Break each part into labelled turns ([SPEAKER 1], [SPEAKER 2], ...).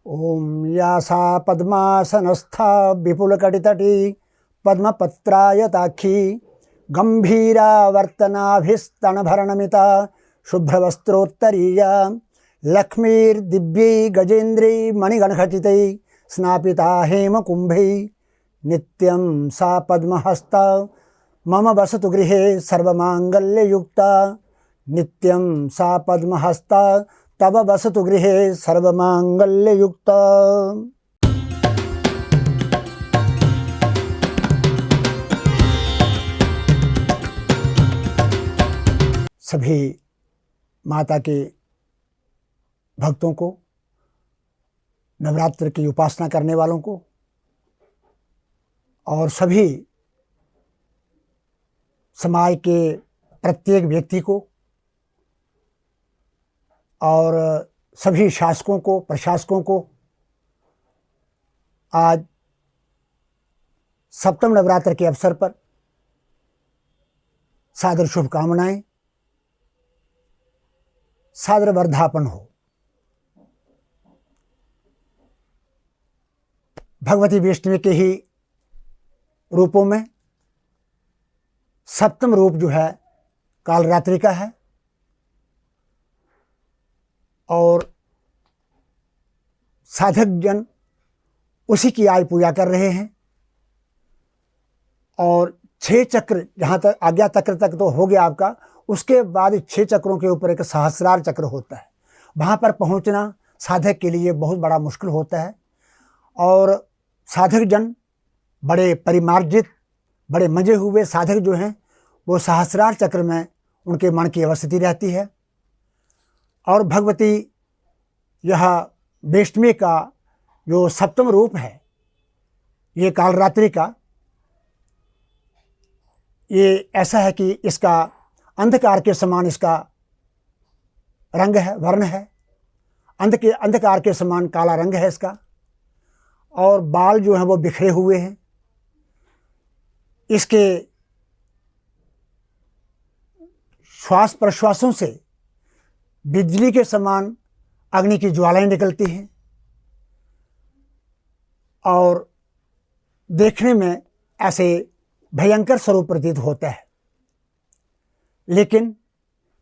[SPEAKER 1] ओम या सा पद्मासनस्था विपुलकटितटी पद्मपत्रायताक्षी गंभीरावर्तनाभिस्तनभरणमिता शुभ्रवस्त्रोत्तरीया लक्ष्मीर्दिव्यै गजेन्द्रै मणिगणखचितै स्नापिता हेमकुम्भै नित्यं सा पद्महस्ता मम वसतु गृहे सर्वमांगल्ययुक्ता। नित्यं सा पद्महस्ता तब वसतु गृहे सर्वमांगल्ययुक्ता। सभी माता के भक्तों को, नवरात्र की उपासना करने वालों को और सभी समाज के प्रत्येक व्यक्ति को और सभी शासकों को, प्रशासकों को आज सप्तम नवरात्र के अवसर पर सादर शुभकामनाएं, सादर वर्धापन हो। भगवती वैष्णवी के ही रूपों में सप्तम रूप जो है कालरात्रि का है और साधक जन उसी की आज पूजा कर रहे हैं। और 6 चक्र, जहाँ तक आज्ञा चक्र तक तो हो गया आपका, उसके बाद 6 चक्रों के ऊपर एक सहस्रार चक्र होता है। वहाँ पर पहुँचना साधक के लिए बहुत बड़ा मुश्किल होता है और साधक जन बड़े परिमार्जित, बड़े मजे हुए साधक जो हैं वो सहस्रार चक्र में उनके मन की अवस्थिति रहती है। और भगवती यह वैष्णवी का जो सप्तम रूप है, ये कालरात्रि का, ये ऐसा है कि इसका अंधकार के समान इसका रंग है, वर्ण है। अंधकार के समान काला रंग है इसका और बाल जो हैं वो बिखरे हुए हैं। इसके श्वास प्रश्वासों से बिजली के समान अग्नि की ज्वालाएं निकलती हैं और देखने में ऐसे भयंकर स्वरूप प्रतीत होता है। लेकिन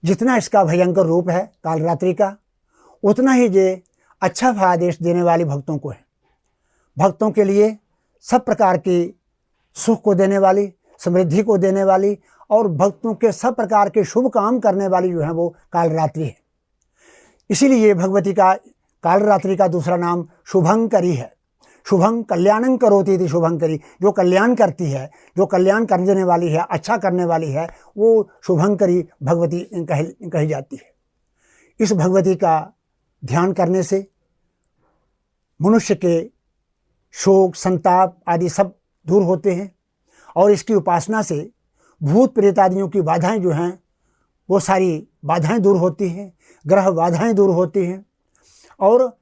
[SPEAKER 1] जितना इसका भयंकर रूप है कालरात्रि का, उतना ही ये अच्छा आदेश देने वाले भक्तों को है। भक्तों के लिए सब प्रकार की सुख को देने वाली, समृद्धि को देने वाली और भक्तों के सब प्रकार के शुभ काम करने वाली जो है वो कालरात्रि है। इसीलिए भगवती का कालरात्रि का दूसरा नाम शुभंकरी है। शुभं कल्याणं करोति इति शुभंकरी, जो कल्याण करती है, जो कल्याण कर देने वाली है, अच्छा करने वाली है, वो शुभंकरी भगवती कही जाती है। इस भगवती का ध्यान करने से मनुष्य के शोक, संताप आदि सब दूर होते हैं और इसकी उपासना से भूत प्रेत आदियों की बाधाएं जो हैं वो सारी बाधाएं दूर होती हैं, ग्रह बाधाएं दूर होती हैं और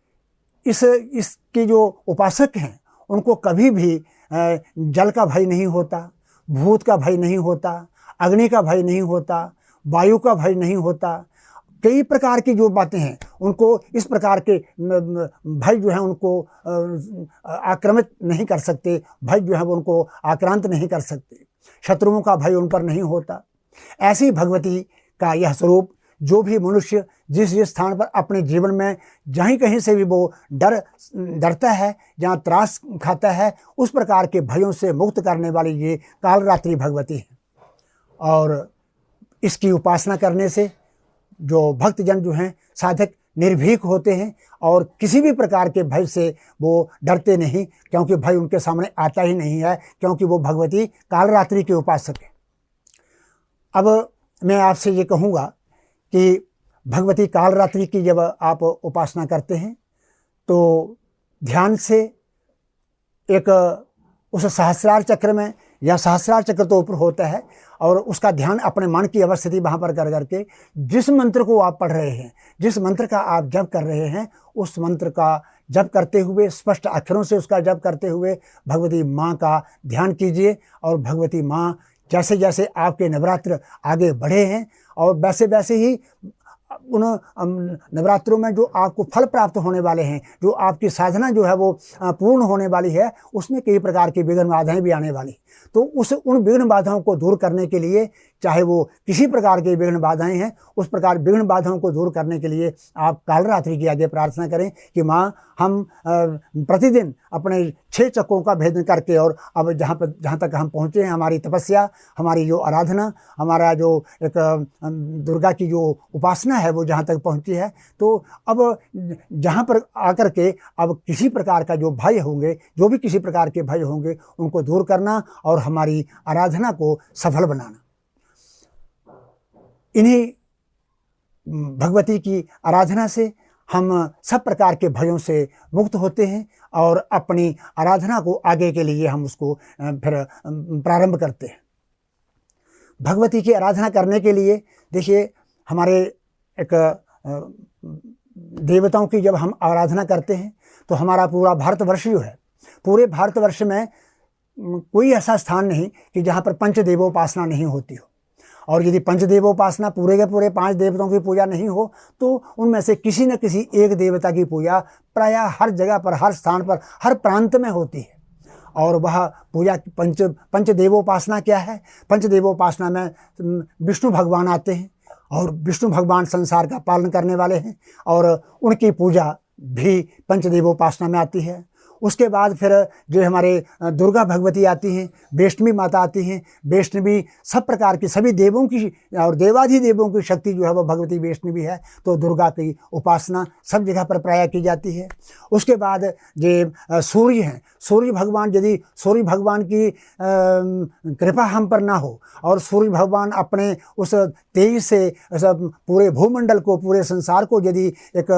[SPEAKER 1] इसके जो उपासक हैं उनको कभी भी जल का भय नहीं होता, भूत का भय नहीं होता, अग्नि का भय नहीं होता, वायु का भय नहीं होता। कई प्रकार की जो बातें हैं उनको इस प्रकार के भय जो है उनको आक्रमित नहीं कर सकते, भय जो है वो उनको आक्रांत नहीं कर सकते, शत्रुओं का भय उन पर नहीं होता। ऐसी भगवती का यह स्वरूप जो भी मनुष्य जिस स्थान पर अपने जीवन में जहीं कहीं से भी वो डरता है, जहाँ त्रास खाता है, उस प्रकार के भयों से मुक्त करने वाली ये कालरात्रि भगवती है। और इसकी उपासना करने से जो भक्तजन जो हैं साधक निर्भीक होते हैं और किसी भी प्रकार के भय से वो डरते नहीं, क्योंकि भय उनके सामने आता ही नहीं है, क्योंकि वो भगवती कालरात्रि के उपासक है। अब मैं आपसे ये कहूँगा कि भगवती कालरात्रि की जब आप उपासना करते हैं तो ध्यान से एक उस सहस्रार चक्र में, या सहस्रार चक्र तो ऊपर होता है, और उसका ध्यान अपने मन की अवस्थिति वहाँ पर कर करके जिस मंत्र को आप पढ़ रहे हैं, जिस मंत्र का आप जप कर रहे हैं, उस मंत्र का जप करते हुए, स्पष्ट अक्षरों से उसका जप करते हुए भगवती माँ का ध्यान कीजिए। और भगवती माँ जैसे जैसे आपके नवरात्र आगे बढ़े हैं और वैसे वैसे ही उन नवरात्रों में जो आपको फल प्राप्त होने वाले हैं, जो आपकी साधना जो है वो पूर्ण होने वाली है, उसमें कई प्रकार की विघ्न बाधाएं भी आने वाली। तो उन विघ्न बाधाओं को दूर करने के लिए, चाहे वो किसी प्रकार की विघ्न बाधाएं हैं, उस प्रकार विघ्न बाधाओं को दूर करने के लिए आप कालरात्रि की आगे प्रार्थना करें कि माँ, हम प्रतिदिन अपने 6 चक्रों का भेदन करके, और अब जहाँ तक हम पहुँचे हैं, हमारी तपस्या, हमारी जो आराधना, हमारा जो एक दुर्गा की जो उपासना है वो जहाँ तक पहुँची है, तो अब जहाँ पर आकर के अब किसी प्रकार का जो भय होंगे, जो भी किसी प्रकार के भय होंगे, उनको दूर करना और हमारी आराधना को सफल बनाना। इन्हीं भगवती की आराधना से हम सब प्रकार के भयों से मुक्त होते हैं और अपनी आराधना को आगे के लिए हम उसको फिर प्रारंभ करते हैं। भगवती की आराधना करने के लिए देखिए, हमारे एक देवताओं की जब हम आराधना करते हैं तो हमारा पूरा भारतवर्ष जो है, पूरे भारतवर्ष में कोई ऐसा स्थान नहीं कि जहाँ पर पंचदेवोपासना नहीं होती हो। और यदि पंचदेवोपासना पूरे के पूरे 5 देवताओं की पूजा नहीं हो, तो उनमें से किसी न किसी एक देवता की पूजा प्रायः हर जगह पर, हर स्थान पर, हर प्रांत में होती है। और वह पूजा पंचदेवोपासना क्या है? पंचदेवोपासना में विष्णु भगवान आते हैं और विष्णु भगवान संसार का पालन करने वाले हैं, और उनकी पूजा भी पंचदेवोपासना में आती है। उसके बाद फिर जो हमारे दुर्गा भगवती आती हैं, वैष्णवी माता आती हैं। वैष्णवी सब प्रकार की, सभी देवों की और देवाधिदेवों की शक्ति जो है वह भगवती वैष्णवी है। तो दुर्गा की उपासना सब जगह पर प्राय की जाती है। उसके बाद जो सूर्य हैं, सूर्य भगवान, यदि सूर्य भगवान की कृपा हम पर ना हो और सूर्य भगवान अपने उस तेज से पूरे भूमंडल को, पूरे संसार को यदि एक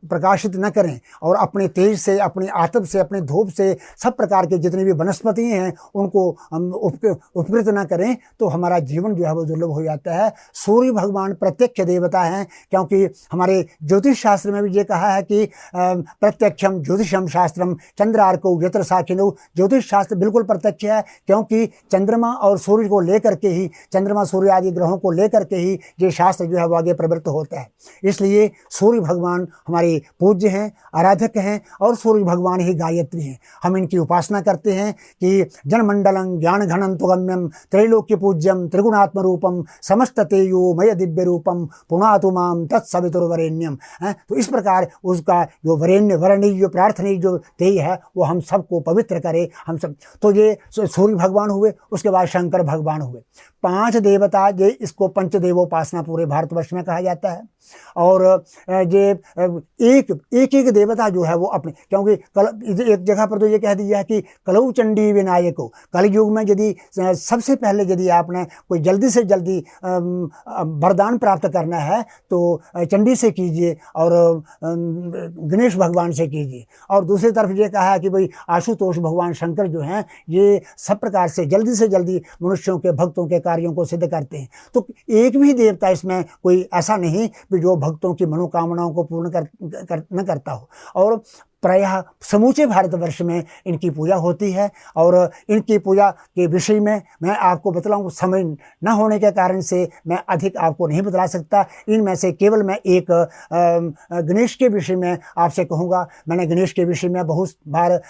[SPEAKER 1] प्रकाशित न करें और अपने तेज से, अपनी आतप से, अपने धूप से सब प्रकार के जितनी भी वनस्पति हैं उनको हम उपकृत न करें, तो हमारा जीवन जो है वो दुर्लभ हो जाता है। सूर्य भगवान प्रत्यक्ष देवता हैं, क्योंकि हमारे ज्योतिष शास्त्र में भी ये कहा है कि प्रत्यक्षम ज्योतिषम शास्त्रम चंद्रार्को यत्र साखिनो। ज्योतिष शास्त्र बिल्कुल प्रत्यक्ष है, क्योंकि चंद्रमा और सूर्य को लेकर के ही, चंद्रमा सूर्य आदि ग्रहों को लेकर के ही ये शास्त्र जो है वो आगे प्रवृत्त होता है। इसलिए सूर्य भगवान हमारे पूज्य हैं, आराधक हैं, और सूर्य भगवान ही गायत्री हैं। हम इनकी उपासना करते हैं कि जनमंडलं ज्ञान घनं तुगम्यम त्रैलोक्य पूज्यम त्रिगुणात्म रूपम समस्त तेयो मय दिव्य रूपम पुनातु माम तत्सवितुर्वरेण्यम। तो इस प्रकार उसका जो वरणी जो प्रार्थनीय जो तेय है वो हम सबको पवित्र करे, हम सब। तो ये सूर्य भगवान हुए। उसके बाद शंकर भगवान हुए। 5 देवता, ये इसको पंचदेवोपासना पूरे भारतवर्ष में कहा जाता है। और ये एक देवता जो है वो अपने, क्योंकि एक जगह पर तो ये कह दिया है कि कलऊ चंडी विनायको। कलयुग में यदि सबसे पहले यदि आपने कोई जल्दी से जल्दी वरदान प्राप्त करना है तो चंडी से कीजिए और गणेश भगवान से कीजिए। और दूसरी तरफ ये कहा है कि भाई आशुतोष भगवान शंकर जो हैं ये सब प्रकार से जल्दी मनुष्यों के, भक्तों के कार्यों को सिद्ध करते हैं। तो एक भी देवता इसमें कोई ऐसा नहीं जो भक्तों की मनोकामनाओं को पूर्ण न करता हो। और प्रायः समूचे भारतवर्ष में इनकी पूजा होती है। और इनकी पूजा के विषय में मैं आपको बतलाऊँ, समय न होने के कारण से मैं अधिक आपको नहीं बतला सकता। इनमें से केवल मैं एक गणेश के विषय में आपसे कहूँगा। मैंने गणेश के विषय में बहुत बार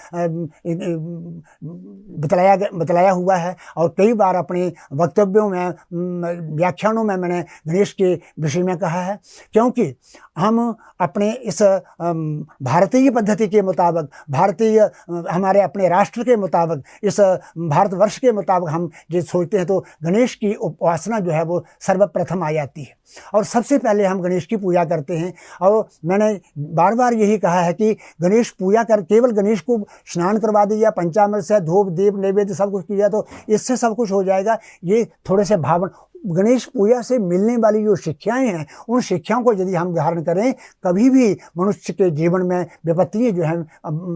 [SPEAKER 1] बतलाया हुआ है, और कई बार अपने वक्तव्यों में, व्याख्यानों में मैंने गणेश के विषय में कहा है। क्योंकि हम अपने इस भारतीय पद्धति के मुताबिक, भारतीय हमारे अपने राष्ट्र के मुताबिक, इस भारतवर्ष के मुताबिक हम जो सोचते हैं तो गणेश की उपासना जो है वो सर्वप्रथम आ जाती है। और सबसे पहले हम गणेश की पूजा करते हैं। और मैंने बार बार यही कहा है कि गणेश पूजा कर, केवल गणेश को स्नान करवा दिया, पंचामृत से धूप दीप नैवेद्य सब कुछ किया तो इससे सब कुछ हो जाएगा, ये थोड़े से भावना। गणेश पूजा से मिलने वाली जो शिक्षाएं हैं, उन शिक्षाओं को यदि हम धारण करें, कभी भी मनुष्य के जीवन में विपत्तियां जो हैं,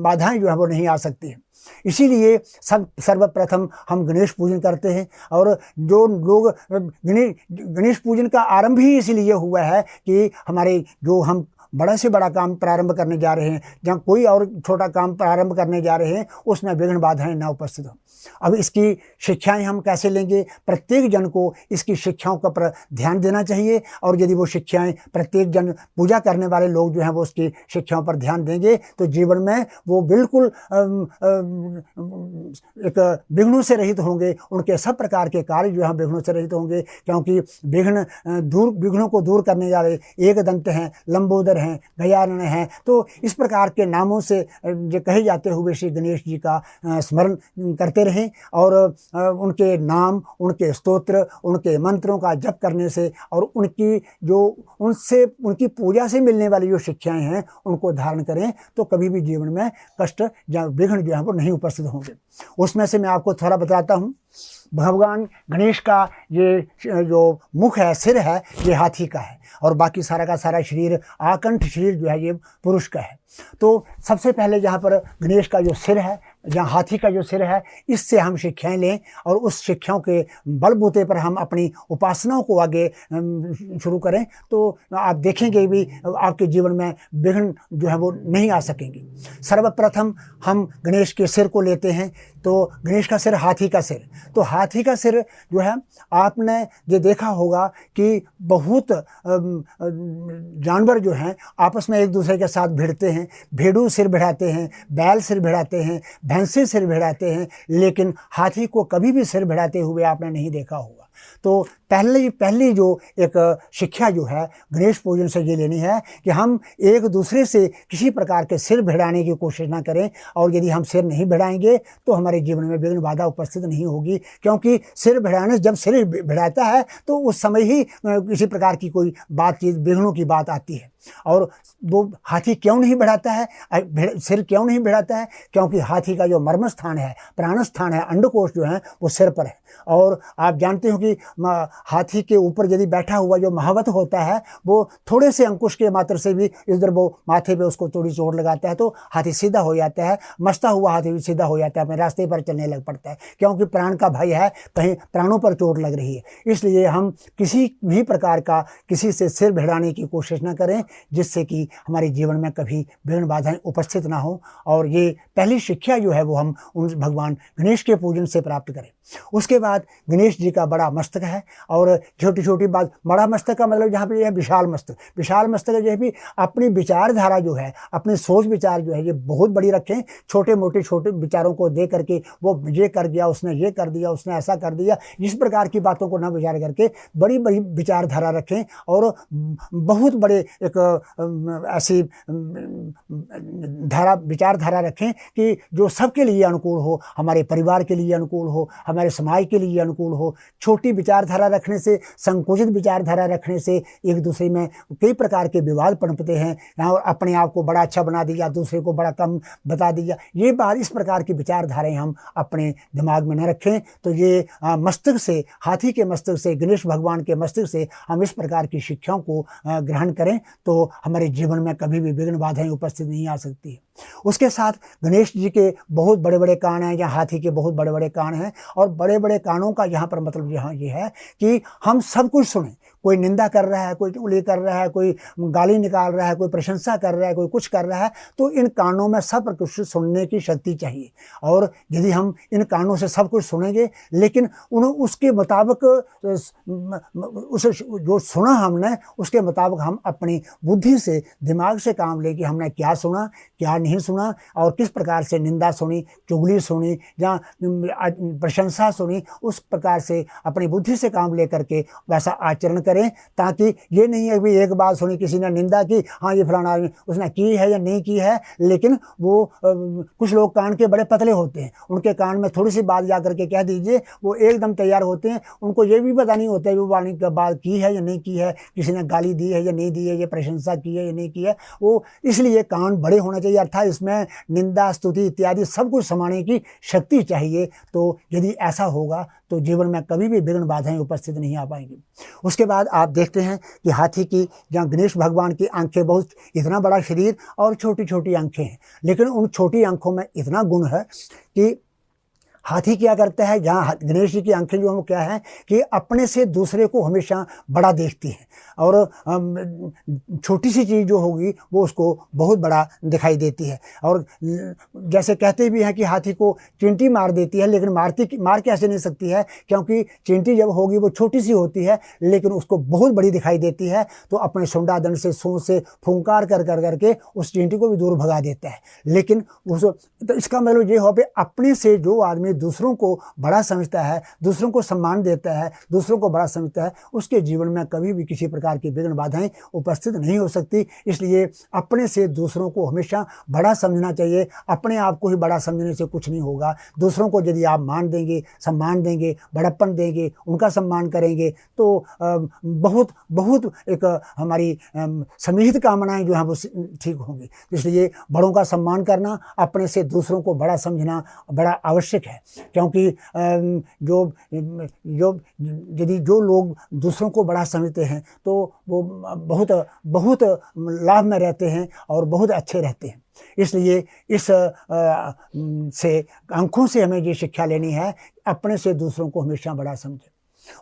[SPEAKER 1] बाधाएं जो है वो नहीं आ सकती हैं। इसीलिए सर्वप्रथम हम गणेश पूजन करते हैं। और जो लोग गणेश पूजन का आरंभ ही इसलिए हुआ है कि हमारे जो हम बड़ा से बड़ा काम प्रारंभ करने जा रहे हैं, जहाँ कोई और छोटा काम प्रारंभ करने जा रहे हैं, उसमें विघ्न बाधाएं ना उपस्थित हो। अब इसकी शिक्षाएं हम कैसे लेंगे? प्रत्येक जन को इसकी शिक्षाओं का पर ध्यान देना चाहिए, और यदि वो शिक्षाएं प्रत्येक जन पूजा करने वाले लोग जो हैं वो उसकी शिक्षाओं पर ध्यान देंगे तो जीवन में वो बिल्कुल एक विघ्नों से रहित होंगे। उनके सब प्रकार के कार्य जो है विघ्नों से रहित होंगे, क्योंकि विघ्नों को दूर करने वाले एक दंत हैं, लंबोदर हैं, गजानन हैं। तो इस प्रकार के नामों से जो कहे जाते हुए श्री गणेश जी का स्मरण करते रहें, और उनके नाम, उनके स्तोत्र, उनके मंत्रों का जप करने से और उनकी पूजा से मिलने वाली जो शिक्षाएं हैं उनको धारण करें तो कभी भी जीवन में कष्ट या विघ्न जो है वो नहीं उपस्थित होंगे। उसमें से मैं आपको थोड़ा बताता हूँ। भगवान गणेश का ये जो मुख है, सिर है, ये हाथी का है, और बाकी सारा का सारा शरीर, आकंठ शरीर जो है ये पुरुष का है। तो सबसे पहले यहाँ पर गणेश का जो सिर है, जहाँ हाथी का जो सिर है, इससे हम शिक्षाएं लें और उस शिक्षाओं के बलबूते पर हम अपनी उपासनाओं को आगे शुरू करें तो आप देखेंगे भी आपके जीवन में विघ्न जो है वो नहीं आ सकेंगे। सर्वप्रथम हम गणेश के सिर को लेते हैं। तो गणेश का सिर, हाथी का सिर, तो हाथी का सिर जो है आपने ये देखा होगा कि बहुत जानवर जो हैं आपस में एक दूसरे के साथ भिड़ते हैं। भेड़ू सिर भिड़ाते हैं, बैल सिर भिड़ाते हैं, भैंसे सिर भिड़ाते हैं, लेकिन हाथी को कभी भी सिर भिड़ाते हुए आपने नहीं देखा होगा। तो पहली जो एक शिक्षा जो है गणेश पूजन से ये लेनी है कि हम एक दूसरे से किसी प्रकार के सिर भिड़ाने की कोशिश ना करें, और यदि हम सिर नहीं भिड़ाएंगे तो हमारे जीवन में विघ्न बाधा उपस्थित नहीं होगी। क्योंकि सिर भिड़ाने से, जब सिर भिड़ाता है तो उस समय ही किसी प्रकार की कोई बातचीत, विघ्नों की बात आती है। और वो हाथी क्यों नहीं भिड़ाता है, सिर क्यों नहीं भिड़ाता है? क्योंकि हाथी का जो मर्म स्थान है, प्राण स्थान है, अंडकोश जो है वो सिर पर है। और आप जानते हो कि हाथी के ऊपर यदि बैठा हुआ जो महावत होता है वो थोड़े से अंकुश के मात्र से भी इधर वो माथे पे उसको थोड़ी चोट लगाता है तो हाथी सीधा हो जाता है, मस्ता हुआ हाथी भी सीधा हो जाता है, अपने रास्ते पर चलने लग पड़ता है। क्योंकि प्राण का भय है, कहीं प्राणों पर चोट लग रही है। इसलिए हम किसी भी प्रकार का किसी से सिर भिड़ाने की कोशिश न करें, जिससे कि हमारे जीवन में कभी विघ्न बाधाएं उपस्थित ना हो। और ये पहली शिक्षा जो है वो हम उन भगवान गणेश के पूजन से प्राप्त करें। उसके बाद गणेश जी का बड़ा मस्तक है, और छोटी छोटी बात, बड़ा मस्तक का मतलब यहाँ पे यह विशाल मस्तक। विशाल मस्तक जो है भी अपनी विचारधारा जो है, अपनी सोच विचार जो है ये बहुत बड़ी रखें। छोटे विचारों को दे करके वो ये कर दिया, उसने ये कर दिया, उसने ऐसा कर दिया, इस प्रकार की बातों को न विचार करके बड़ी बड़ी विचारधारा रखें, और बहुत बड़े एक ऐसी विचारधारा रखें कि जो सबके लिए अनुकूल हो, हमारे परिवार के लिए अनुकूल हो, हमारे समाज के लिए अनुकूल हो। छोटी विचारधारा रखने से, संकुचित विचारधारा रखने से एक दूसरे में कई प्रकार के विवाद पनपते हैं। यहाँ अपने आप को बड़ा अच्छा बना दिया, दूसरे को बड़ा कम बता दिया। ये बात, इस प्रकार की विचारधाराएं हम अपने दिमाग में न रखें। तो ये मस्तक से, हाथी के मस्तक से, गणेश भगवान के मस्तक से हम इस प्रकार की शिक्षाओं को ग्रहण करें तो हमारे जीवन में कभी भी विघ्न बाधाएं उपस्थित नहीं आ सकती। उसके साथ गणेश जी के बहुत बड़े बड़े कान हैं, या हाथी के बहुत बड़े बड़े कान हैं, और बड़े बड़े कानों का यहाँ पर मतलब यहाँ ये है कि हम सब कुछ सुनें। कोई निंदा कर रहा है, कोई चुगली कर रहा है, कोई गाली निकाल रहा है, कोई प्रशंसा कर रहा है, कोई कुछ कर रहा है, तो इन कानों में सब कुछ सुनने की शक्ति चाहिए। और यदि हम इन कानों से सब कुछ सुनेंगे, लेकिन उसके मुताबिक उस जो सुना हमने उसके मुताबिक हम अपनी बुद्धि से, दिमाग से काम लेके हमने क्या सुना, क्या नहीं सुना, और किस प्रकार से निंदा सुनी, चुगली सुनी या प्रशंसा सुनी, उस प्रकार से अपनी बुद्धि से काम लेकर के वैसा आचरण करें। ताकि ये नहीं है कि एक बात सुनी, किसी ने निंदा की, हाँ ये फलाना आदमी उसने की है या नहीं की है, लेकिन वो कुछ लोग कान के बड़े पतले होते हैं, उनके कान में थोड़ी सी बात जा करके कह दीजिए, वो एकदम तैयार होते हैं। उनको ये भी पता नहीं होता है वो वाणी की बात की है या नहीं की है, किसी ने गाली दी है या नहीं दी है, ये प्रशंसा की है या नहीं की है। वो इसलिए कान बड़े होना चाहिए, अर्थात इसमें निंदा, स्तुति इत्यादि सब कुछ समाने की शक्ति चाहिए। तो यदि ऐसा होगा तो जीवन में कभी भी विघ्न बाधाएं उपस्थित नहीं आ पाएंगी। उसके बाद आप देखते हैं कि हाथी की, जहाँ गणेश भगवान की आंखें बहुत, इतना बड़ा शरीर और छोटी छोटी आंखें हैं, लेकिन उन छोटी आंखों में इतना गुण है कि हाथी क्या करता है, जहाँ गणेश जी की आंखें जो हम क्या है कि अपने से दूसरे को हमेशा बड़ा देखती हैं, और छोटी सी चीज़ जो होगी वो उसको बहुत बड़ा दिखाई देती है। और जैसे कहते भी हैं कि हाथी को चींटी मार देती है, लेकिन मार कैसे नहीं सकती है, क्योंकि चींटी जब होगी वो छोटी सी होती है लेकिन उसको बहुत बड़ी दिखाई देती है। तो अपने सुंडा दंड से, सूंड से फुंकार कर कर करके उस चींटी को भी दूर भगा देता है। लेकिन तो इसका मतलब ये हो कि अपने से जो आदमी दूसरों को बड़ा समझता है, दूसरों को सम्मान देता है, दूसरों को बड़ा समझता है, उसके जीवन में कभी भी किसी प्रकार की विघ्न बाधाएं उपस्थित नहीं हो सकती। इसलिए अपने से दूसरों को हमेशा बड़ा समझना चाहिए। अपने आप को ही बड़ा समझने से कुछ नहीं होगा। दूसरों को यदि आप मान देंगे, सम्मान देंगे, बड़प्पन देंगे, उनका सम्मान करेंगे, तो बहुत बहुत एक हमारी समीहित कामनाएं जो हैं वो ठीक होंगी। इसलिए बड़ों का सम्मान करना, अपने से दूसरों को बड़ा समझना बड़ा आवश्यक है। क्योंकि यदि जो लोग दूसरों को बड़ा समझते हैं तो वो बहुत बहुत लाभ में रहते हैं और बहुत अच्छे रहते हैं। इसलिए इस से आंखों से हमें ये शिक्षा लेनी है, अपने से दूसरों को हमेशा बड़ा समझें।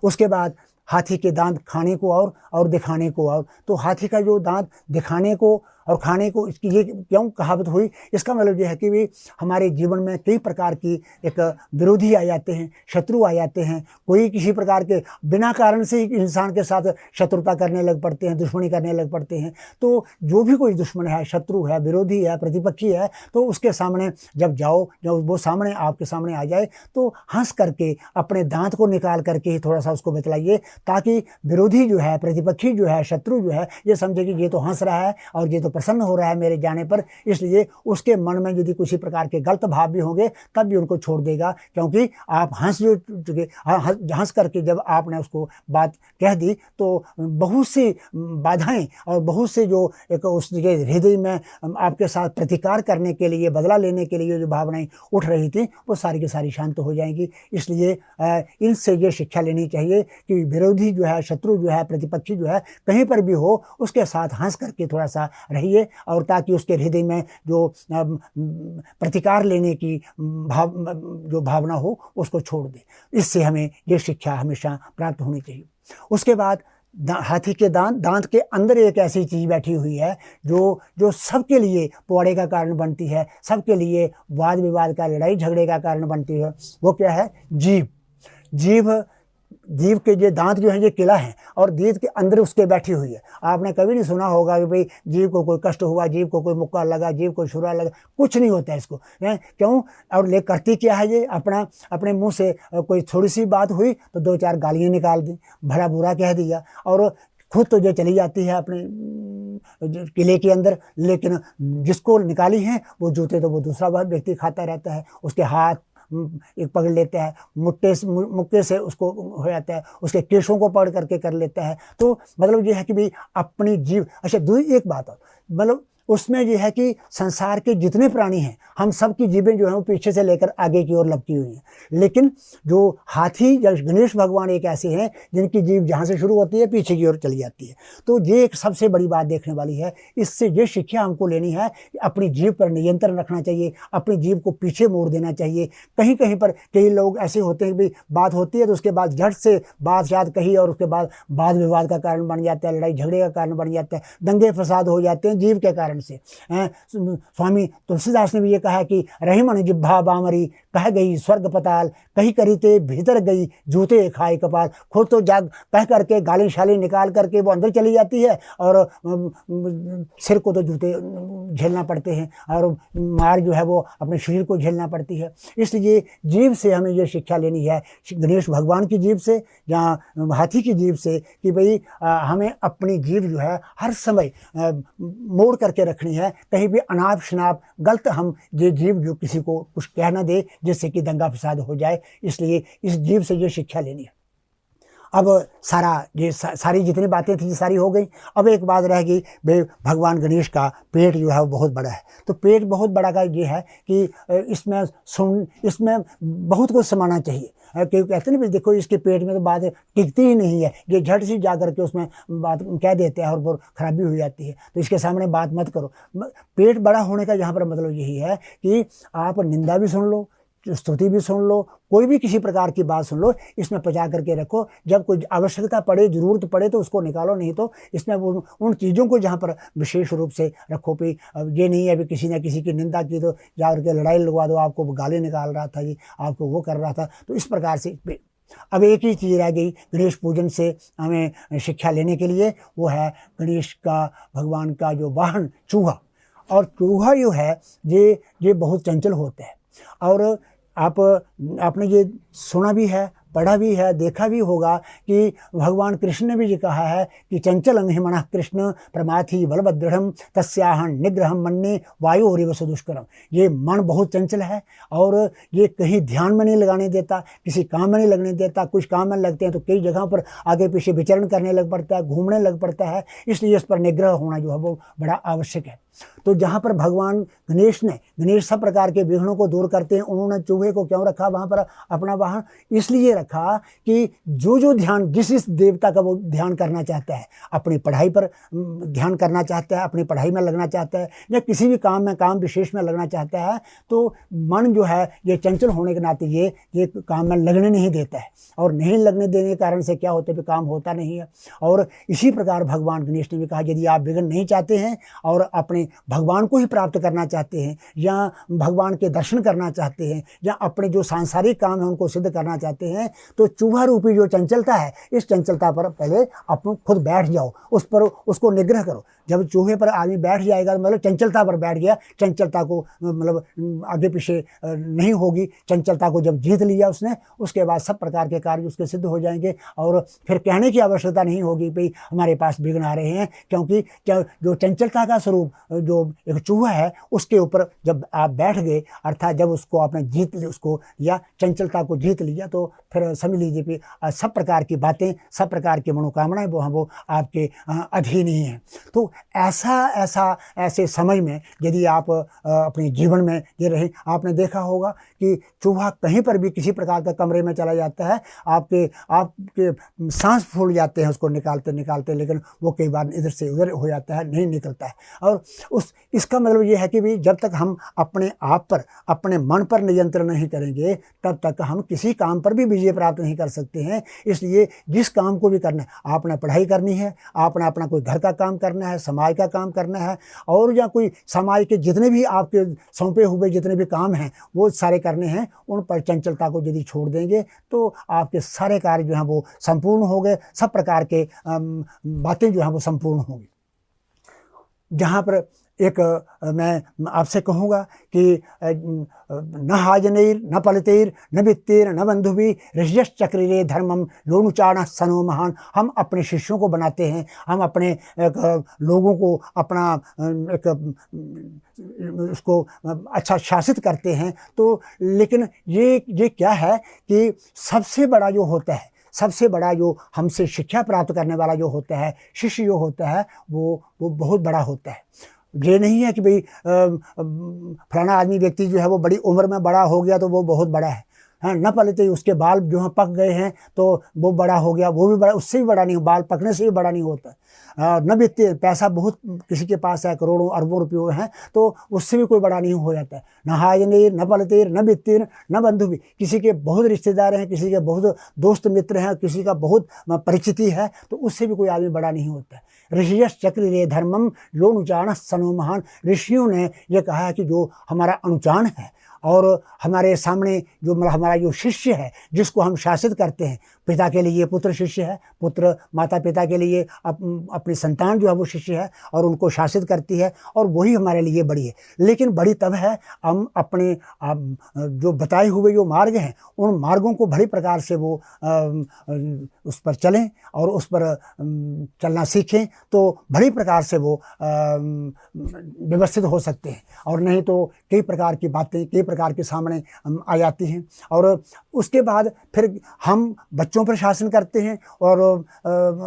[SPEAKER 1] उसके बाद हाथी के दांत खाने को और दिखाने को और, तो हाथी का जो दांत दिखाने को और खाने को, इसकी ये क्यों कहावत हुई, इसका मतलब ये है कि भी हमारे जीवन में कई प्रकार की एक विरोधी आ जाते हैं, शत्रु आ जाते हैं। कोई किसी प्रकार के बिना कारण से ही इंसान के साथ शत्रुता करने लग पड़ते हैं, दुश्मनी करने लग पड़ते हैं। तो जो भी कोई दुश्मन है, शत्रु है, विरोधी है, प्रतिपक्षी है, तो उसके सामने जब जाओ, जब वो सामने आपके सामने आ जाए तो हंस करके अपने दांत को निकाल करके ही थोड़ा सा उसको बतलाइए, ताकि विरोधी जो है, प्रतिपक्षी जो है, शत्रु जो है, ये समझे कि ये तो हंस रहा है और ये तो प्रसन्न हो रहा है मेरे जाने पर। इसलिए उसके मन में यदि किसी प्रकार के गलत भाव भी होंगे तब भी उनको छोड़ देगा, क्योंकि आप हंस करके जब आपने उसको बात कह दी तो बहुत सी बाधाएं और बहुत से जो एक उसके हृदय में आपके साथ प्रतिकार करने के लिए, बदला लेने के लिए जो भावनाएं उठ रही थी, वो सारी की सारी शांत हो जाएंगी। इसलिए इनसे ये शिक्षा लेनी चाहिए कि विरोधी जो है, शत्रु जो है, प्रतिपक्षी जो है, कहीं पर भी हो उसके साथ हंस करके थोड़ा सा रहिए, और ताकि उसके हृदय में जो प्रतिकार लेने की जो भावना हो उसको छोड़ दे। इससे हमें ये शिक्षा हमेशा प्राप्त होनी चाहिए। उसके बाद हाथी के दांत के अंदर एक ऐसी चीज़ बैठी हुई है जो सबके लिए पुआड़े का कारण बनती है, सबके लिए वाद विवाद का, लड़ाई झगड़े का कारण बनती है। वो क्या है? जीभ के ये दांत जो हैं ये किला है, और जीभ के अंदर उसके बैठी हुई है। आपने कभी नहीं सुना होगा कि भाई जीभ को कोई कष्ट हुआ, जीभ को कोई मुक्का लगा, जीभ को छुरा लगा, कुछ नहीं होता है इसको। क्यों? और ले करती क्या है ये? अपने मुंह से कोई थोड़ी सी बात हुई तो 2-4 गालियाँ निकाल दी, भला बुरा कह दिया, और खुद तो ये चली जाती है अपने किले के अंदर, लेकिन जिसको निकाली है वो जूते तो वो दूसरा व्यक्ति खाता रहता है। उसके हाथ एक पकड़ लेता है, मुक्के से उसको हो जाता है, उसके केशों को पकड़ करके कर लेता है। तो मतलब ये है कि भाई अपनी जीव, अच्छा एक बात और, मतलब उसमें यह है कि संसार के जितने प्राणी हैं, हम सब की जीभें जो हैं वो पीछे से लेकर आगे की ओर लपकी हुई हैं, लेकिन जो हाथी या गणेश भगवान एक ऐसे हैं जिनकी जीभ जहाँ से शुरू होती है पीछे की ओर चली जाती है। तो ये एक सबसे बड़ी बात देखने वाली है। इससे ये शिक्षा हमको लेनी है कि अपनी जीभ पर नियंत्रण रखना चाहिए, अपनी जीभ को पीछे मोड़ देना चाहिए। कहीं कहीं पर कई लोग ऐसे होते हैं कि बात होती है तो उसके बाद झट से बात याद कही और उसके बाद वाद विवाद का कारण बन जाता है, लड़ाई झगड़े का कारण बन जाता है, दंगे फसाद हो जाते हैं जीभ के कारण से। स्वामी तुलसीदास ने भी ये कहा कि रही मन जिह्वा बामरी, कह गई स्वर्ग पताल, कही करी ते भीतर गई, जूते खाए कपाल। खुद तो जाग कह करके गाली शाली निकाल करके वो अंदर चली जाती है, और सिर को तो जूते झेलना पड़ते हैं, और मार जो है वो अपने शरीर को झेलना पड़ती है। इसलिए जीभ से हमें ये शिक्षा लेनी है, गणेश भगवान की जीभ से या हाथी की जीभ से, कि भाई हमें अपनी जीभ जो है हर समय मोड़ करके रखनी है, कहीं भी अनाप शनाप गलत हम ये जीभ जो किसी को कुछ कह ना दे जिससे कि दंगा फसाद हो जाए। इसलिए इस जीभ से ये शिक्षा लेनी है। अब सारी जितनी बातें थी सारी हो गई। अब एक बात रह गई, भाई भगवान गणेश का पेट जो है वो बहुत बड़ा है। तो पेट बहुत बड़ा का ये है कि इसमें बहुत कुछ समाना चाहिए, क्योंकि कहते हैं ना, देखो इसके पेट में तो बात टिकती ही नहीं है, ये झट से जा करके उसमें बात कह देते हैं और वो खराबी हो जाती है। तो इसके सामने बात मत करो। पेट बड़ा होने का यहाँ पर मतलब यही है कि आप निंदा भी सुन लो, स्तुति भी सुन लो, कोई भी किसी प्रकार की बात सुन लो, इसमें पचा करके रखो। जब कोई आवश्यकता पड़े, ज़रूरत पड़े तो उसको निकालो, नहीं तो इसमें उन चीज़ों को जहाँ पर विशेष रूप से रखो। भी ये नहीं है अभी किसी ने किसी की निंदा की तो जा करके लड़ाई लगवा दो, आपको गाली निकाल रहा था, ये आपको वो कर रहा था। तो इस प्रकार से अब एक ही चीज़ रह गई गणेश पूजन से हमें शिक्षा लेने के लिए, वो है गणेश का, भगवान का जो वाहन चूहा। और चूहा जो है ये बहुत चंचल होता है। और आपने ये सुना भी है, पढ़ा भी है, देखा भी होगा कि भगवान कृष्ण ने भी ये कहा है कि चंचलं हि मनः कृष्ण प्रमाथि बलभद्रढ़ तस्याहं निग्रहं मन्ये वायोरिव सुदुष्करम। ये मन बहुत चंचल है और ये कहीं ध्यान में नहीं लगाने देता, किसी काम में नहीं लगने देता। कुछ काम में लगते हैं तो कई जगहों पर आगे पीछे विचरण करने लग पड़ता है, घूमने लग पड़ता है। इसलिए इस पर निग्रह होना जो है वो बड़ा आवश्यक है। तो जहाँ पर भगवान गणेश सब प्रकार के विघ्नों को दूर करते हैं, उन्होंने चूहे को क्यों रखा वहाँ पर अपना वाहन? इसलिए रखा कि जो ध्यान जिस देवता का वो ध्यान करना चाहता है, अपनी पढ़ाई पर ध्यान करना चाहता है, अपनी पढ़ाई में लगना चाहता है, या किसी भी काम विशेष में लगना चाहता है, तो मन जो है ये चंचल होने के नाते ये काम में लगने नहीं देता है। और नहीं लगने देने के कारण से क्या होता है, काम होता नहीं है। और इसी प्रकार भगवान गणेश ने भी कहा, यदि आप विघ्न नहीं चाहते हैं और अपने भगवान को ही प्राप्त करना चाहते हैं, या भगवान के दर्शन करना चाहते हैं, या अपने जो सांसारिक काम है उनको सिद्ध करना चाहते हैं, तो चूहा रूपी जो चंचलता है, इस चंचलता पर पहले आप खुद बैठ जाओ, उसको निग्रह करो। जब चूहे पर आदमी बैठ जाएगा, मतलब चंचलता पर बैठ गया, चंचलता को मतलब आगे पीछे नहीं होगी। चंचलता को जब जीत लिया उसने, उसके बाद सब प्रकार के कार्य उसके सिद्ध हो जाएंगे। और फिर कहने की आवश्यकता नहीं होगी भाई हमारे पास विघ्न आ रहे हैं, क्योंकि जो चंचलता का स्वरूप जो एक चूहा है, उसके ऊपर जब आप बैठ गए, अर्थात जब उसको आपने जीत लिया, उसको या चंचलता को जीत लिया, तो फिर समझ लीजिए कि सब प्रकार की बातें, सब प्रकार की मनोकामनाएं वो आपके अधीन ही हैं। तो ऐसे समय में यदि आप अपने जीवन में ये रहे, आपने देखा होगा कि चूहा कहीं पर भी किसी प्रकार का कमरे में चला जाता है, आपके सांस फूल जाते हैं उसको निकालते, लेकिन वो कई बार इधर से उधर हो जाता है, नहीं निकलता है। और इसका मतलब ये है कि भी जब तक हम अपने आप पर, अपने मन पर नियंत्रण नहीं करेंगे, तब तक हम किसी काम पर भी विजय प्राप्त नहीं कर सकते हैं। इसलिए जिस काम को भी करना है, आपने पढ़ाई करनी है, आपने अपना कोई घर का काम करना है, समाज का काम करना है, और या कोई समाज के जितने भी आपके सौंपे हुए जितने भी काम हैं वो सारे करने हैं, उन पर चंचलता को यदि छोड़ देंगे तो आपके सारे कार्य जो हैं वो संपूर्ण हो गए, सब प्रकार के बातें जो हैं वो संपूर्ण होंगी। जहाँ पर एक मैं आपसे कहूँगा कि न हाजनैर न पलतैर न वित्तेर न बंधुभि ऋष्यश्चक्रिरे धर्मम योनुचाण सनो महान। हम अपने शिष्यों को बनाते हैं, हम अपने लोगों को अपना उसको अच्छा शासित करते हैं। तो लेकिन ये क्या है कि सबसे बड़ा जो होता है, सबसे बड़ा जो हमसे शिक्षा प्राप्त करने वाला जो होता है, शिष्य जो होता है, वो बहुत बड़ा होता है। ये नहीं है कि भाई फलाना आदमी व्यक्ति जो है वो बड़ी उम्र में बड़ा हो गया तो वो बहुत बड़ा है, हाँ, न पलते उसके बाल जो है पक गए हैं तो वो बड़ा हो गया, वो भी बड़ा, उससे भी बड़ा नहीं, बाल पकने से भी बड़ा नहीं होता। न वित्तीय, पैसा बहुत किसी के पास है, करोड़ों अरबों रुपये हैं, तो उससे भी कोई बड़ा नहीं हो जाता है। न हाजनेर न पलतेर न वित्तीर न बंधु भी, किसी के बहुत रिश्तेदार हैं, किसी के बहुत दोस्त मित्र हैं, किसी का बहुत परिचिति है, तो उससे भी कोई आदमी बड़ा नहीं होता है। ऋषियश्चक्रिरे धर्मम योनुचाण सनो महान। ऋषियों ने यह कहा है कि जो हमारा अनुचान है और हमारे सामने जो हमारा जो शिष्य है, जिसको हम शासित करते हैं, पिता के लिए पुत्र शिष्य है, पुत्र माता पिता के लिए अपनी संतान जो है वो शिष्य है और उनको शासित करती है, और वही हमारे लिए बड़ी है। लेकिन बड़ी तब है हम अपने जो बताए हुए जो मार्ग हैं, उन मार्गों को बड़ी प्रकार से वो उस पर चलें और उस पर चलना सीखें, तो बड़ी प्रकार से वो व्यवस्थित हो सकते हैं। और नहीं तो कई प्रकार की बातें कई प्रकार के सामने आ जाती हैं। और उसके बाद फिर हम बच्चों पर शासन करते हैं और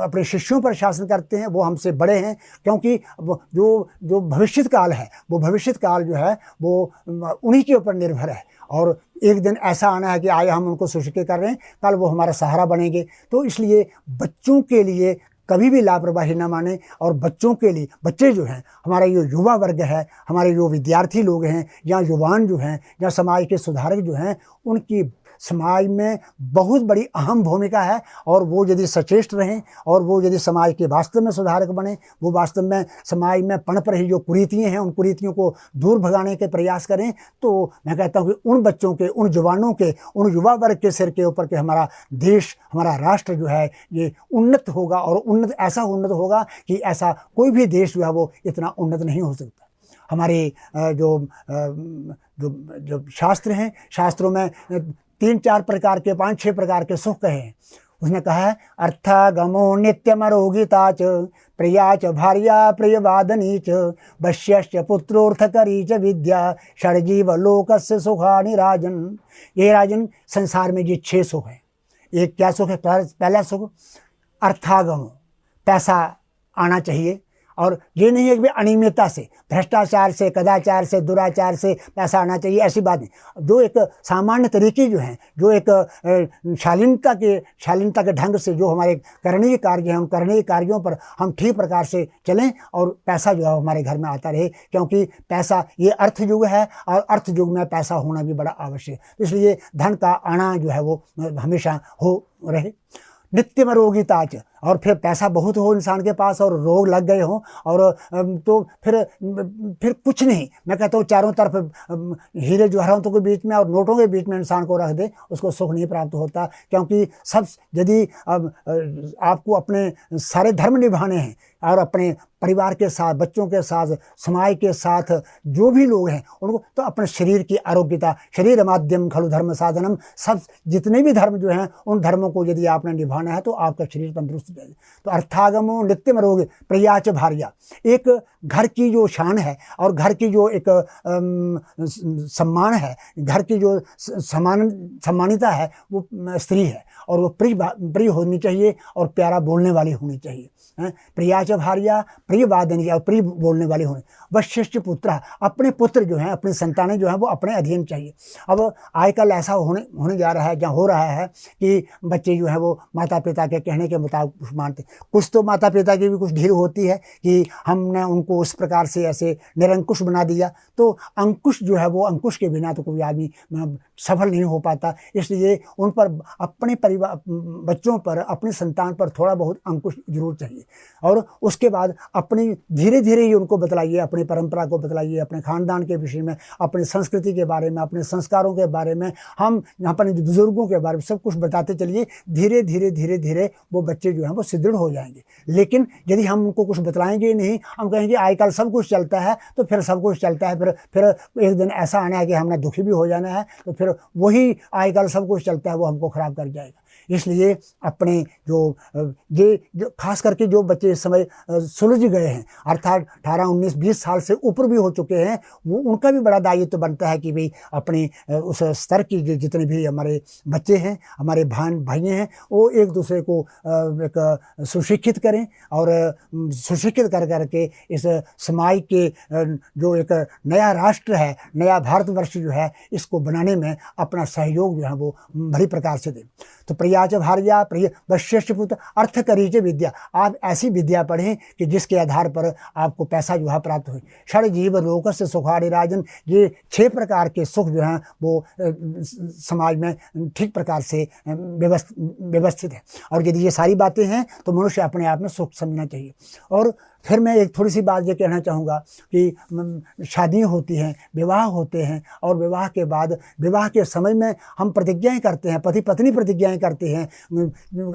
[SPEAKER 1] अपने शिष्यों पर शासन करते हैं, वो हमसे बड़े हैं, क्योंकि जो भविष्य काल है, वो भविष्य काल जो है वो उन्हीं के ऊपर निर्भर है। और एक दिन ऐसा आना है कि आज हम उनको शिक्षित कर रहे हैं, कल वो हमारा सहारा बनेंगे। तो इसलिए बच्चों के लिए कभी भी लापरवाही ना माने। और बच्चों के लिए, बच्चे जो हैं, हमारा जो युवा वर्ग है, हमारे जो विद्यार्थी लोग हैं या युवान जो हैं या समाज के सुधारक जो हैं, उनकी समाज में बहुत बड़ी अहम भूमिका है। और वो यदि सचेष्ट रहें और वो यदि समाज के वास्तव में सुधारक बने, वो वास्तव में समाज में पनप रही जो कुरीतियाँ हैं उन कुरीतियों को दूर भगाने के प्रयास करें, तो मैं कहता हूँ कि उन बच्चों के, उन जवानों के, उन युवा वर्ग के सिर के ऊपर के हमारा देश, हमारा राष्ट्र जो है ये उन्नत होगा। और उन्नत, ऐसा उन्नत होगा कि ऐसा कोई भी देश जो है वो इतना उन्नत नहीं हो सकता। हमारे जो शास्त्र हैं, शास्त्रों में 3-4 प्रकार के, 5-6 प्रकार के सुख कहे हैं। उसने कहा है अर्थागमो नित्यमरोगिता च प्रिया च भार्या प्रियवादनी च वश्यश्च पुत्रोर्थकरी च विद्या षड्जीव लोकस्य सुखानि राजन। ये राजन, संसार में ये 6 सुख हैं। एक क्या सुख है? पहला सुख अर्थागमो, पैसा आना चाहिए। और ये नहीं है कि अनियमितता से, भ्रष्टाचार से, कदाचार से, दुराचार से पैसा आना चाहिए, ऐसी बात नहीं। जो एक सामान्य तरीके जो हैं, जो एक शालीनता के ढंग से जो हमारे करणीय कार्य हैं, उन करणीय कार्यों पर हम ठीक प्रकार से चलें और पैसा जो है हमारे घर में आता रहे। क्योंकि पैसा, ये अर्थ युग है और अर्थ युग में पैसा होना भी बड़ा आवश्यक है। इसलिए धन का आना जो है वो हमेशा हो रहे। नित्य में रोगिता च, और फिर पैसा बहुत हो इंसान के पास और रोग लग गए हों और तो फिर कुछ नहीं, मैं कहता हूँ चारों तरफ हीरे जवाहरातों के बीच में और नोटों के बीच में इंसान को रख दे, उसको सुख नहीं प्राप्त होता। क्योंकि सब, यदि आपको अपने सारे धर्म निभाने हैं और अपने परिवार के साथ, बच्चों के साथ, समाज के साथ जो भी लोग हैं उनको, तो अपने शरीर की आरोग्यता, शरीर माध्यम खलु धर्म साधनम, सब जितने भी धर्म जो हैं उन धर्मों को यदि आपने निभाना है तो आपका शरीर तंदुरुस्त। तो अर्थागमो नित्य में रोग प्रिया च भार्या, एक घर की जो शान है और घर की जो एक सम्मान है, घर की जो सम्मानिता है, वो स्त्री है। और वो प्रिय होनी चाहिए और प्यारा बोलने वाली होनी चाहिए। प्रिया च भार्या प्रिय वादनी, और प्रिय बोलने वाली होने। वशिष्ठ पुत्र, अपने पुत्र जो हैं, अपनी संतानें जो हैं वो अपने अधीन चाहिए। अब आजकल ऐसा होने जा रहा है, जहाँ हो रहा है कि बच्चे जो हैं वो माता पिता के कहने के मुताबिक मानते। कुछ तो माता पिता की भी कुछ ढील होती है कि हमने उनको उस प्रकार से ऐसे निरंकुश बना दिया। तो अंकुश जो है वो, अंकुश के बिना तो कोई आदमी सफल नहीं हो पाता। इसलिए उन पर, अपने परिवार, बच्चों पर, अपनी संतान पर थोड़ा बहुत अंकुश जरूर चाहिए। और उसके बाद अपनी धीरे धीरे ही उनको बतलाइए, अपनी परंपरा को बतलाइए, अपने खानदान के विषय में, अपनी संस्कृति के बारे में, अपने संस्कारों के बारे में, हम अपने बुजुर्गों के बारे में सब कुछ बताते चलिए। धीरे धीरे धीरे धीरे वो बच्चे जो हैं वो सुदृढ़ हो जाएंगे। लेकिन यदि हम उनको कुछ बतलाएंगे नहीं, हम कहेंगे आजकल सब कुछ चलता है, तो फिर सब कुछ चलता है, फिर एक दिन ऐसा आना है कि हमने दुखी भी हो जाना है, तो फिर वही आजकल सब कुछ चलता है वो हमको खराब कर जाएगा। इसलिए अपने जो खास करके जो बच्चे इस समय सुलझ गए हैं, अर्थात 18, 19, 20 साल से ऊपर भी हो चुके हैं, वो उनका भी बड़ा दायित्व बनता है कि भाई अपने उस स्तर की जितने भी हमारे बच्चे हैं, हमारे भाई हैं, वो एक दूसरे को एक सुशिक्षित करें और सुशिक्षित कर करके इस समाज के जो एक नया राष्ट्र है, नया भारतवर्ष जो है, इसको बनाने में अपना सहयोग जो है वो बड़ी प्रकार से दें। तो प्रिया च भार्या प्रिय वशिष्ठ पुत्र अर्थ करी च विद्या, आप ऐसी विद्या पढ़ें कि जिसके आधार पर आपको पैसा जो है प्राप्त हो। षड जीव लोक से सुखारि राजन, ये 6 प्रकार के सुख जो हैं वो समाज में ठीक प्रकार से व्यवस्थित है। और यदि ये सारी बातें हैं तो मनुष्य अपने आप में सुख समझना चाहिए। और फिर मैं एक थोड़ी सी बात ये कहना चाहूँगा कि शादियाँ होती हैं, विवाह होते हैं, और विवाह के बाद, विवाह के समय में हम प्रतिज्ञाएं करते हैं, पति पत्नी प्रतिज्ञाएं करते हैं,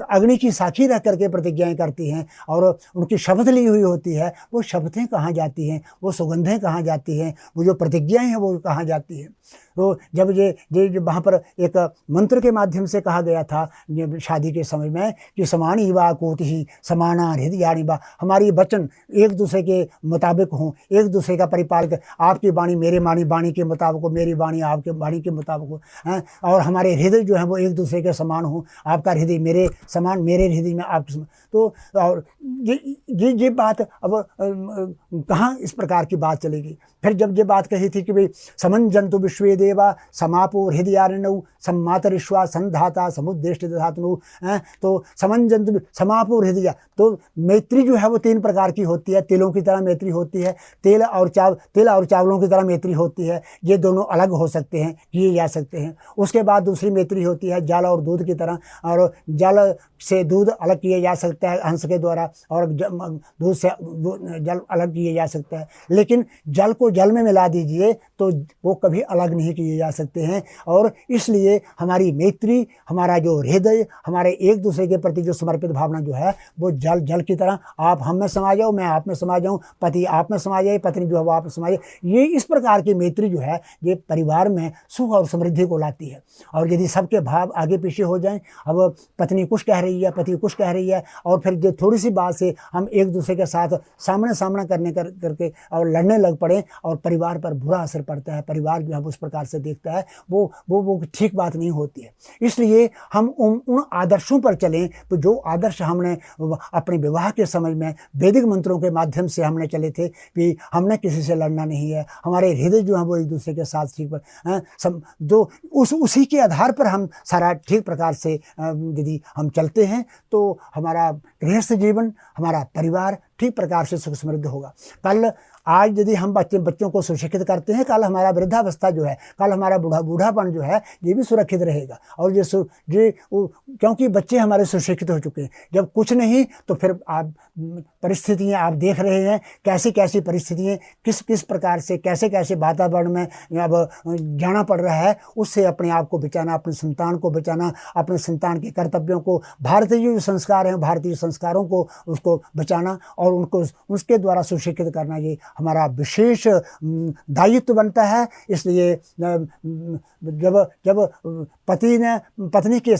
[SPEAKER 1] अग्नि की साक्षी रह करके प्रतिज्ञाएं करती हैं और उनकी शपथ ली हुई होती है। वो शपथें कहाँ जाती हैं, वो सुगंधें कहाँ जाती हैं, वो जो प्रतिज्ञाएं हैं वो कहाँ जाती हैं। तो जब ये वहाँ पर एक मंत्र के माध्यम से कहा गया था शादी के समय में कि समानी वा कोटि समाना हृदयानि वा, हमारी वचन एक दूसरे के मुताबिक हों, एक दूसरे का परिपालक, आपकी वाणी मेरे वाणी के मुताबिक हो, मेरी वाणी आपके वाणी के मुताबिक हो, और हमारे हृदय जो है वो एक दूसरे के समान हो, आपका हृदय मेरे समान, मेरे हृदय में आपके समान। तो और ये बात अब कहाँ इस प्रकार की बात चलेगी। फिर जब ये बात कही थी कि भाई समन जंतु विश्वे देवा समापो हृदयारणौ सम्मातरिश्वा संधाता समुद्देष्ट दधातनु। तो समंजंतु समापो हृदय, तो मैत्री जो है वो 3 प्रकार की होती है। तिलों की तरह मैत्री होती है, तिल और चावलों की तरह मैत्री होती है। ये दोनों अलग हो सकते हैं, किए जा सकते हैं। उसके बाद दूसरी मैत्री होती है जल और दूध की तरह, और जल से दूध अलग किया जा सकता है हंस के द्वारा, और दूध से जल अलग किया जा सकता है। लेकिन जल को जल में मिला दीजिए तो वो कभी अलग नहीं किए जा सकते हैं। और इसलिए हमारी मैत्री, हमारा जो हृदय, हमारे एक दूसरे के प्रति जो समर्पित भावना जो है वो जल की तरह, आप हम में समा जाओ, मैं आप में समा जाऊँ, पति आप में समा जाए, पत्नी जो है वो आप में समा जाए। ये इस प्रकार की मैत्री जो है ये परिवार में सुख और समृद्धि को लाती है। और यदि सबके भाव आगे पीछे हो जाएं, अब पत्नी कुछ कह रही है, पति कुछ कह रही है, और फिर जो थोड़ी सी बात से हम एक दूसरे के साथ सामना करके और लड़ने लग पड़े और परिवार पर बुरा असर पड़ता है, परिवार जो है उस प्रकार से देखता है, वो ठीक बात नहीं होती है। इसलिए हम उन आदर्शों पर चलें तो जो आदर्श हमने अपने विवाह के समय में वैदिक मंत्रों के माध्यम से हमने चले थे कि हमने किसी से लड़ना नहीं है, हमारे हृदय जो है वो एक दूसरे के साथ ठीक पर उसी के आधार पर हम सारा ठीक प्रकार से यदि हम चलते हैं तो हमारा गृहस्थ जीवन, हमारा परिवार ठीक प्रकार से सुख समृद्ध होगा। कल आज यदि हम बच्चों को सुशिक्षित करते हैं, कल हमारा वृद्धावस्था जो है, कल हमारा बूढ़ापन जो है ये भी सुरक्षित रहेगा। और क्योंकि बच्चे हमारे सुशिक्षित हो चुके हैं। जब कुछ नहीं तो फिर आप परिस्थितियाँ आप देख रहे हैं, कैसी कैसी परिस्थितियाँ किस प्रकार से कैसे वातावरण में अब जाना पड़ रहा है। उससे अपने आप को बचाना, अपने संतान को बचाना, अपने संतान के कर्तव्यों को, भारतीय जो संस्कार हैं भारतीय संस्कारों को उसको बचाना और उनको उसके द्वारा सुशिक्षित करना, ये हमारा विशेष दायित्व बनता है। इसलिए जब पति ने पत्नी के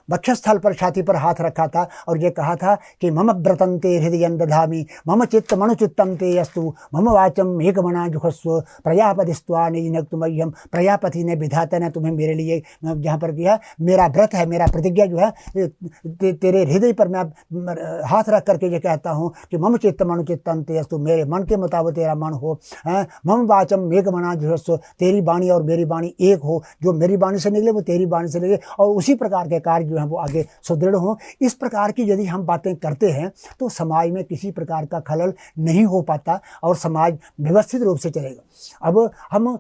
[SPEAKER 1] वक्षस्थल पर, छाती पर हाथ रखा था और ये कहा था कि मम व्रतंते हृदयं दधामि मम चित्त मनुचित्तं ते अस्तु मम वाचम एकमना जुहस्व प्रजापतिस्त्वा निनक्तुमह्यम। प्रजापति ने, विधाता ने तुम्हें मेरे लिए जहाँ पर किया, मेरा व्रत है, मेरा प्रतिज्ञा जो है तेरे हृदय पर मैं हाथ रख करके ये कहता हूँ कि मम चित्त मनुचित्तं ते अस्तु, मेरे मन के मुताबिक तेरा मन हो। मम वाचम एकमना जुहस्व, तेरी वाणी और मेरी वाणी एक हो, जो मेरी वाणी से निकले वो तेरी वाणी से निकले, और उसी प्रकार के कार्य जो है वो आगे सुदृढ़ हो। इस प्रकार की यदि हम बातें करते हैं तो समाज में किसी प्रकार का खलल नहीं हो पाता और समाज व्यवस्थित रूप से चलेगा। अब हम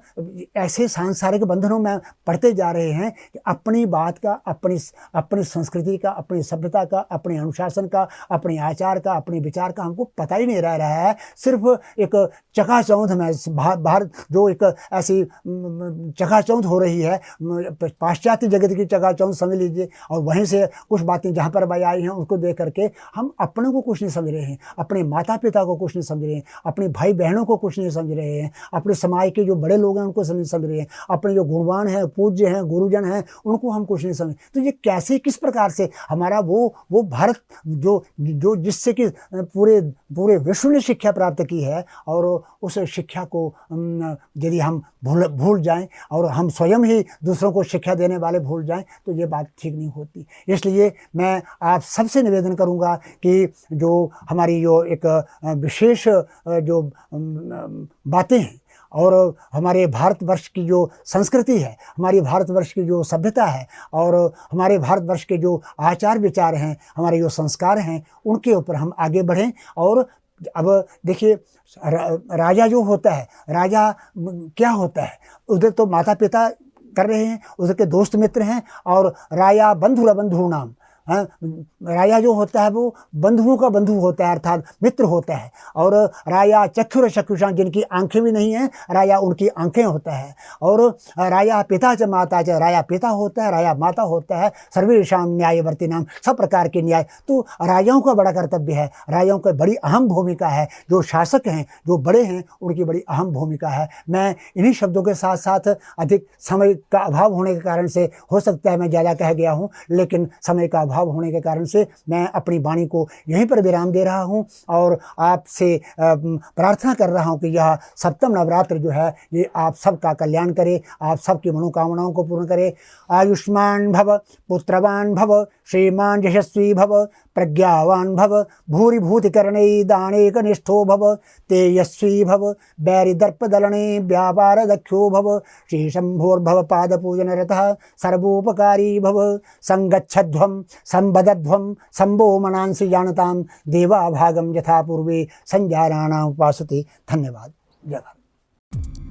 [SPEAKER 1] ऐसे सांसारिक बंधनों में पड़ते जा रहे हैं कि अपनी बात का, अपनी संस्कृति का, अपनी सभ्यता का, अपने अनुशासन का, अपने आचार का, अपने विचार का हमको पता ही नहीं रह रहा है। सिर्फ एक चकाचौंध में भारत जो एक ऐसी चकाचौंध हो रही है, पाश्चात्य जगत की चकाचौंध समझ लीजिए, और वहीं से कुछ बातें जहाँ पर भाई आई हैं उनको देख करके हम अपने को कुछ नहीं समझ रहे हैं, अपने माता पिता को कुछ नहीं समझ रहे हैं, अपने भाई बहनों को कुछ नहीं समझ रहे हैं, अपने समाज के जो बड़े लोग हैं उनको नहीं समझ रहे हैं, अपने जो गुणवान हैं, पूज्य हैं, गुरुजन हैं, उनको हम कुछ नहीं समझ। तो ये कैसे, किस प्रकार से हमारा वो भारत जो जिससे कि पूरे विश्व ने शिक्षा प्राप्त की है, और उस शिक्षा को यदि हम भूल जाएं और हम स्वयं ही दूसरों को शिक्षा देने वाले भूल जाएं तो ये बात ठीक नहीं होती। इसलिए मैं आप सबसे निवेदन करूंगा कि जो हमारी जो एक विशेष जो बातें हैं और हमारे भारतवर्ष की जो संस्कृति है, हमारी भारतवर्ष की जो सभ्यता है और हमारे भारतवर्ष के जो आचार विचार हैं, हमारे जो संस्कार हैं, उनके ऊपर हम आगे बढ़ें। और अब देखिए, राजा जो होता है, राजा क्या होता है, उधर तो माता पिता कर रहे हैं, उधर के दोस्त मित्र हैं, और राया बंधुर बंधु नाम, राया जो होता है वो बंधुओं का बंधु होता है, अर्थात मित्र होता है। और राया चक्षुर चक्षुषा, जिनकी आंखें भी नहीं हैं, राया उनकी आंखें होता है। और राया पिता च माता च, राया पिता होता है, राया माता होता है। सर्वेषां न्यायवर्ती नाम, सब प्रकार के न्याय। तो राजाओं का बड़ा कर्तव्य है, राजाओं की बड़ी अहम भूमिका है। जो शासक हैं, जो बड़े हैं, उनकी बड़ी अहम भूमिका है। मैं इन्हीं शब्दों के साथ साथ, अधिक समय का अभाव होने के कारण से हो सकता है मैं ज़्यादा कह गया हूँ, लेकिन समय का अभाव भाव होने के कारण से मैं अपनी वाणी को यहीं पर विराम दे रहा हूं और आपसे प्रार्थना कर रहा हूं कि यह सप्तम नवरात्र जो है ये आप सबका कल्याण करे, आप सबकी मनोकामनाओं को पूर्ण करे। आयुष्मान भव, पुत्रवान भव, श्रीमान यशस्वी भव, प्रज्ञावान भव, भूरिभूतिकरणे दानेक निष्ठो भव, तेजस्वी भव, बैरिदर्पदलने व्यापार दक्षो भव, श्री शंभोर्भव पाद पूजन रतः सर्वोपकारी भव, संगच्छध्वं संबदध्वं संभो मनांसि जानतां देवा भागं यथा पूर्वे संजानाना उपासते। धन्यवाद। जय भारत।